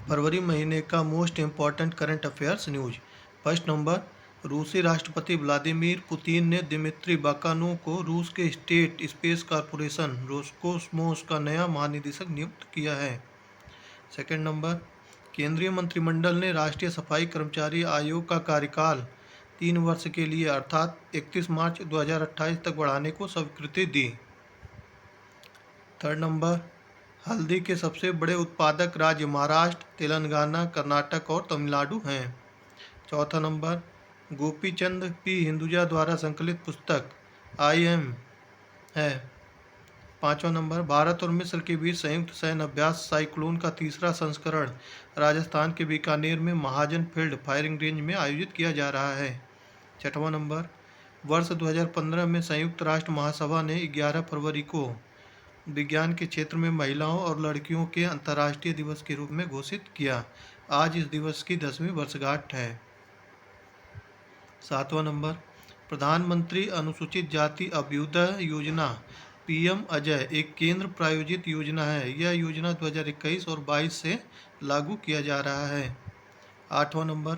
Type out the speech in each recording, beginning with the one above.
फरवरी महीने का most important current affairs news. First number, रूसी राष्ट्रपति व्लादिमीर पुतिन ने दिमित्री बाकानोव को रूस के स्टेट स्पेस कॉरपोरेशन रोसकोसमोस का नया महानिदेशक नियुक्त किया है। सेकंड नंबर, केंद्रीय मंत्रिमंडल ने राष्ट्रीय सफाई कर्मचारी आयोग का कार्यकाल 3 वर्ष के लिए अर्थात 31 मार्च 2028 तक बढ़ाने को स्वीकृति दी। थर्ड नंबर, हल्दी के सबसे बड़े उत्पादक राज्य महाराष्ट्र, तेलंगाना, कर्नाटक और तमिलनाडु हैं। चौथा नंबर, गोपीचंद पी हिंदुजा द्वारा संकलित पुस्तक आई एम है। पांचवा नंबर, भारत और मिस्र के बीच संयुक्त सैन्य अभ्यास साइक्लोन का तीसरा संस्करण राजस्थान के बीकानेर में महाजन फील्ड फायरिंग रेंज में आयोजित किया जा रहा है। छठवां नंबर, वर्ष 2015 में संयुक्त राष्ट्र महासभा ने 11 फरवरी को विज्ञान के क्षेत्र में महिलाओं और लड़कियों के अंतर्राष्ट्रीय दिवस के रूप में घोषित किया। आज इस दिवस की 10वीं वर्षगांठ है। सातवां नंबर, प्रधानमंत्री अनुसूचित जाति अभ्युदय योजना पीएम अजय एक केंद्र प्रायोजित योजना है। यह योजना 2021 और 22 से लागू किया जा रहा है। आठवां नंबर,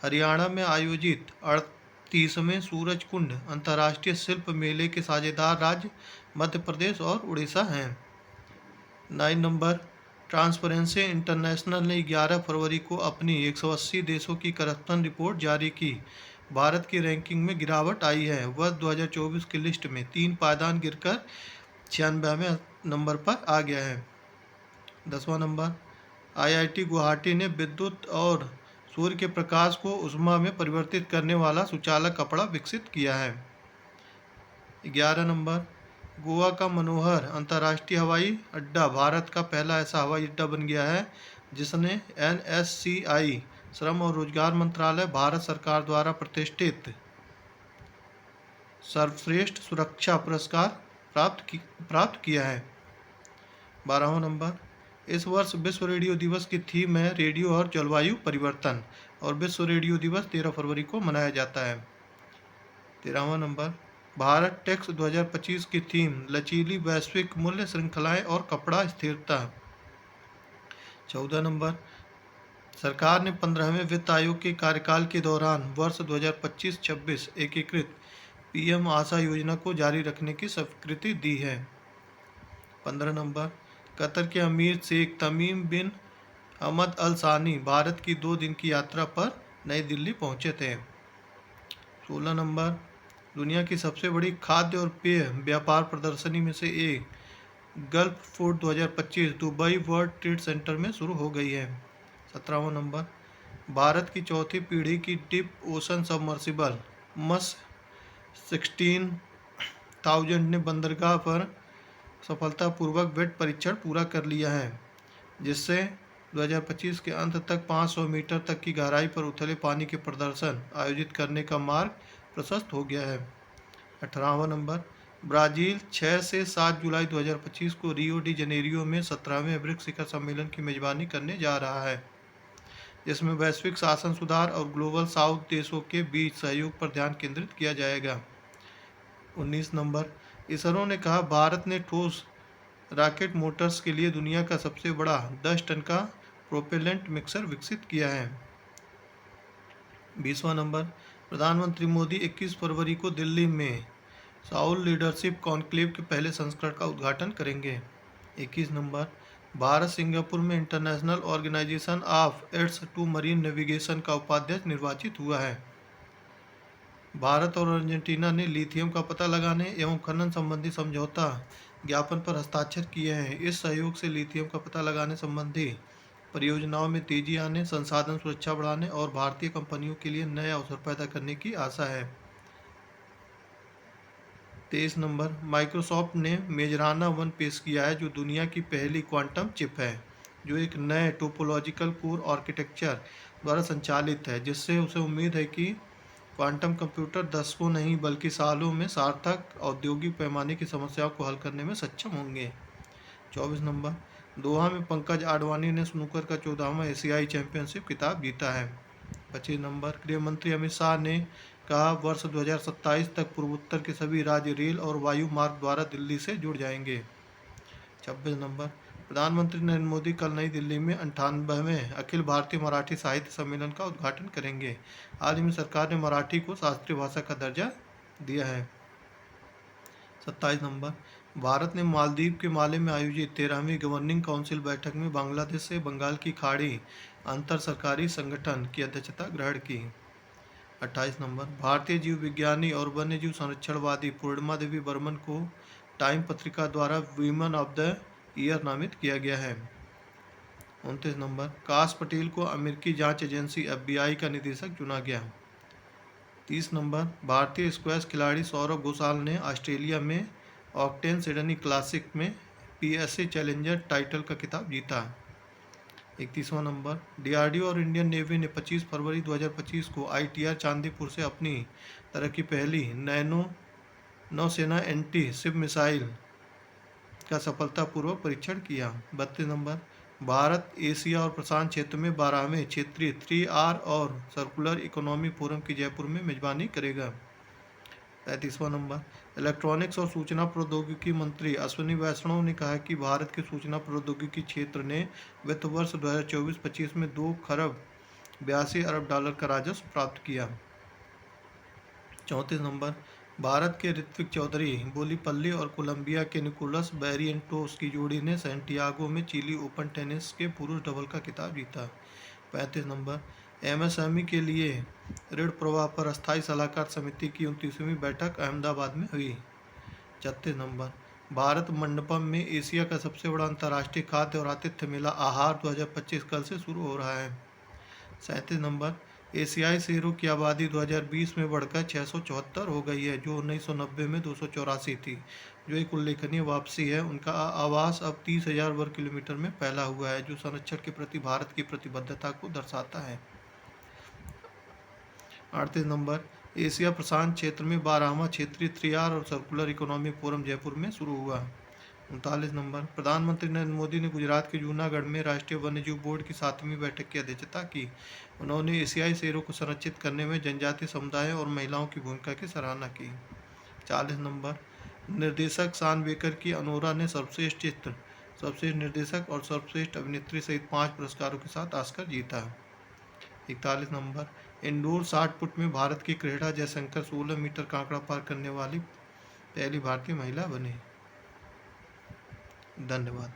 हरियाणा में आयोजित 38वें सूरजकुंड अंतर्राष्ट्रीय शिल्प मेले के साझेदार राज्य मध्य प्रदेश और उड़ीसा हैं। 9 नंबर, ट्रांसपेरेंसी इंटरनेशनल ने 11 फरवरी को अपनी 180 देशों की करप्शन रिपोर्ट जारी की। भारत की रैंकिंग में गिरावट आई है। वह 2024 की लिस्ट में 3 पायदान गिरकर 96वें नंबर पर आ गया है। 10वां नंबर, आईआईटी गुवाहाटी ने विद्युत और सूर्य के प्रकाश को ऊष्मा में परिवर्तित करने वाला सुचालक कपड़ा विकसित किया है। 11 नंबर, गोवा का मनोहर अंतर्राष्ट्रीय हवाई अड्डा भारत का पहला ऐसा हवाई अड्डा बन गया है जिसने एनएससीआई श्रम और रोजगार मंत्रालय भारत सरकार द्वारा प्रतिष्ठित सर्वश्रेष्ठ सुरक्षा पुरस्कार प्राप्त किया है। 12वां नंबर, इस वर्ष विश्व रेडियो दिवस की थीम है रेडियो और जलवायु परिवर्तन और विश्व रेडियो दिवस 13 फरवरी को मनाया जाता है। 13वां नंबर, भारत टेक्स 2025 की थीम लचीली वैश्विक मूल्य श्रृंखलाएं और कपड़ा स्थिरता। 14 नंबर, सरकार ने 15वें वित्त आयोग के कार्यकाल के दौरान वर्ष 2025-26 एकीकृत पीएम आशा योजना को जारी रखने की स्वीकृति दी है। 15 नंबर, कतर के अमीर शेख तमीम बिन हमद अल सानी भारत की 2 दिन की यात्रा पर नई दिल्ली पहुंचे थे। 16 नंबर, दुनिया की सबसे बड़ी खाद्य और पेय व्यापार प्रदर्शनी में से एक gulf food 2025 Dubai world trade centre में शुरू हो गई है। 17वां नंबर, भारत की चौथी पीढ़ी की डीप ओशन सबमर्सिबल मस 16,000 ने बंदरगाह पर सफलतापूर्वक वेट परीक्षण पूरा कर लिया है, जिससे 2025 के अंत तक 500 मीटर तक की गहराई पर उथले पानी के प्रदर्शन आयोजित करने का मार्ग प्रशस्त हो गया है। 18वां नंबर, ब्राज़ील 6 से 7 जुलाई 2025 को रियो डी जनेरियो में 17वें ब्रिक्स शिखर सम्मेलन की मेजबानी करने जा रहा है, जिसमें वैश्विक शासन सुधार और ग्लोबल साउथ देशों के बीच सहयोग पर ध्यान केंद्रित किया जाएगा। 19 नंबर, इसरो ने कहा भारत ने ठोस रॉकेट मोटर्स के लिए दुनिया का सबसे बड़ा 10 टन का प्रोपेलेंट मिक्सर विकसित किया है। 20वां नंबर, प्रधानमंत्री मोदी 21 फरवरी को दिल्ली में साउल लीडरशिप कॉन्क्लेव के पहले संस्करण का उद्घाटन करेंगे। 21 नंबर, भारत सिंगापुर में international organisation of aids to marine navigation का उपाध्यक्ष निर्वाचित हुआ है। भारत और अर्जेंटीना ने लिथियम का पता लगाने एवं खनन संबंधी समझौता ज्ञापन पर हस्ताक्षर किए हैं। इस सहयोग से लिथियम का पता लगाने संबंधी परियोजनाओं में तेजी आने, संसाधन सुरक्षा बढ़ाने और भारतीय कंपनियों के लिए नए अवसर पैदा करने की आशा है। 23 नंबर, माइक्रोसॉफ्ट ने मेजराना 1 पेश किया है जो दुनिया की पहली क्वांटम चिप है, जो एक नए टोपोलॉजिकल कोर आर्किटेक्चर द्वारा संचालित है, जिससे उसे उम्मीद है कि क्वांटम कंप्यूटर दशकों नहीं बल्कि सालों में सार्थक औद्योगिक पैमाने की समस्याओं को हल करने में सक्षम होंगे। 24 नंबर, दोहा में पंकज आडवाणी ने स्नूकर का 14वां एशियाई चैंपियनशिप खिताब जीता है। 25 नंबर, गृह मंत्री अमित शाह ने कहा वर्ष 2027 तक पूर्वोत्तर के सभी राज्य रेल और वायु मार्ग द्वारा दिल्ली से जुड़ जाएंगे। 26 नंबर, प्रधानमंत्री नरेंद्र मोदी कल नई दिल्ली में 98वें अखिल भारतीय मराठी साहित्य सम्मेलन का उद्घाटन करेंगे। हाल ही में सरकार ने मराठी को शास्त्रीय भाषा का दर्जा दिया है। 27 नंबर, भारत ने मालदीव के माले में आयोजित 13वीं गवर्निंग काउंसिल बैठक में बांग्लादेश से बंगाल की खाड़ी अंतर सरकारी संगठन की अध्यक्षता ग्रहण की। 28 नंबर, भारतीय जीव विज्ञानी और वन्यजीव संरक्षणवादी पूर्णिमा देवी बर्मन को टाइम पत्रिका द्वारा वीमन ऑफ द ईयर नामित किया गया है। 29 नंबर, काश पटेल को अमेरिकी जांच एजेंसी FBI का निदेशक चुना गया। 30 नंबर, भारतीय स्क्वैश खिलाड़ी सौरभ घोषाल ने ऑस्ट्रेलिया में ऑक्टेन सिडनी क्लासिक में PSA चैलेंजर टाइटल का खिताब जीता। 31वां नंबर, DRDO और इंडियन नेवी ने 25 फरवरी 2025 को ITR चांदीपुर से अपनी तरह की पहली नैनो नौसेना एंटी शिप मिसाइल का सफलतापूर्वक परीक्षण किया। 32 नंबर, भारत एशिया और प्रशांत क्षेत्र में 12वें क्षेत्रीय 3R और सर्कुलर इकोनॉमी फोरम की जयपुर में मेजबानी करेगा। 33वां नंबर, इलेक्ट्रॉनिक्स और सूचना प्रौद्योगिकी मंत्री अश्विनी वैष्णव ने कहा कि भारत के सूचना प्रौद्योगिकी क्षेत्र ने वित्त वर्ष 2024-25 में 2 खरब 82 अरब डॉलर का राजस्व प्राप्त किया। 34 नंबर, भारत के ऋत्विक चौधरी बोलीपल्ली और कोलंबिया के निकोलस बैरिएंटोस की जोड़ी ने सैंटियागो में चिली ओपन टेनिस के पुरुष डबल का खिताब जीता। 35 नंबर, MSME के लिए ऋण प्रवाह पर अस्थायी सलाहकार समिति की 29वीं बैठक अहमदाबाद में हुई। 36 नंबर, भारत मंडपम में एशिया का सबसे बड़ा अंतर्राष्ट्रीय खाद्य और आतिथ्य मेला आहार 2025 कल से शुरू हो रहा है। 37 नंबर, एशियाई शेरों की आबादी 2020 में बढ़कर 674 हो गई है, जो 1990 में 284 थी, जो एक उल्लेखनीय वापसी है। उनका आवास अब 30,000 वर्ग किलोमीटर में फैला हुआ है, जो संरक्षण के प्रति भारत की प्रतिबद्धता को दर्शाता है। 38 नंबर, एशिया प्रशांत क्षेत्र में 12वां क्षेत्रीय 3R और सर्कुलर इकोनॉमी फोरम जयपुर में शुरू हुआ। 39 नंबर, प्रधानमंत्री नरेंद्र मोदी ने गुजरात के जूनागढ़ में राष्ट्रीय वन्यजीव बोर्ड की 7वीं बैठक की अध्यक्षता की। उन्होंने एशियाई शेरों को संरक्षित करने में जनजातीय समुदायों और महिलाओं की भूमिका की सराहना की। 40 नंबर, निर्देशक शान बेकर की अनोरा ने सर्वश्रेष्ठ चित्र, सर्वश्रेष्ठ निर्देशक और सर्वश्रेष्ठ अभिनेत्री सहित 5 पुरस्कारों के साथ ऑस्कर जीता। 41 नंबर, इंडोर 60 फुट में भारत की क्रीडा जयशंकर 16 मीटर का आंकड़ा पार करने वाली पहली भारतीय महिला बनी। धन्यवाद।